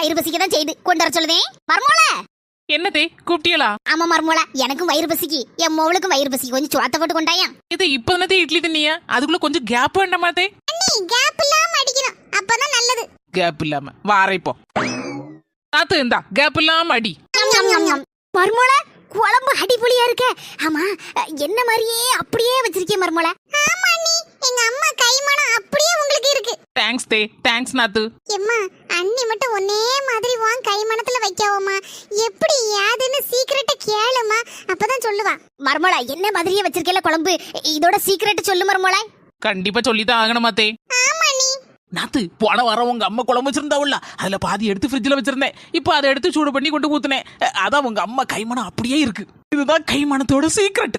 வயிறு பசிக்க தான் செய்து கொண்டு வர சொல்லுதேன். மர்மோல என்னதே கூப்பிட்டியலா? ஆமா மர்மோல, எனக்கும் வயிறு பசிக்கு, என் மோளுக்கும் வயிறு பசிக்கு. கொஞ்சம் சுவாத்த போட்டு கொண்டாயா. இது இப்ப தானே இட்லி தின்னியா? அதுக்குள்ள கொஞ்சம் கேப் வேண்டாமாதே? அண்ணி கேப் இல்லாம அடிக்கணும், அப்பதான் நல்லது. கேப் இல்லாம வாரை போ. தாத்து இந்தா கேப் இல்லாம அடி. மர்மோல குழம்பு அடிபொலியா இருக்க. ஆமா, என்ன மாதிரியே அப்படியே வச்சிருக்கேன் மர்மோல. ஆமா அண்ணி, எங்க அம்மா கைமணம் அப்படியே உங்களுக்கு இருக்கு. தேங்க்ஸ் தே, தேங்க்ஸ் நாத்து. எம்மா அண்ணி மட்டும் ஒன்னே மாதிரி வான் கைமணத்துல வைக்காவமா. எப்படி யாதுன்னு சீக்கிரட்டை கேளுமா, அப்பதான் சொல்லுவா. மர்மோல என்ன மாதிரியே வச்சிருக்கல குழம்பு, இதோட சீக்கிரட் சொல்லு மர்மோல. கண்டிப்பா சொல்லிதான் ஆகணுமாத்தே. ஆமா அண்ணி. நாத்து போன வாரம் உங்க அம்மா குழம்பு வச்சிருந்தாவுல்ல, அதுல பாதி எடுத்து ஃப்ரிட்ஜ்ல வச்சிருந்தேன். இப்போ அதை எடுத்து சூடு பண்ணி கொண்டு ஊத்துனேன். அதான் உங்க அம்மா கைமணம் அப்படியே இருக்கு. இதுதான் கைமணத்தோட சீக்ரெட்.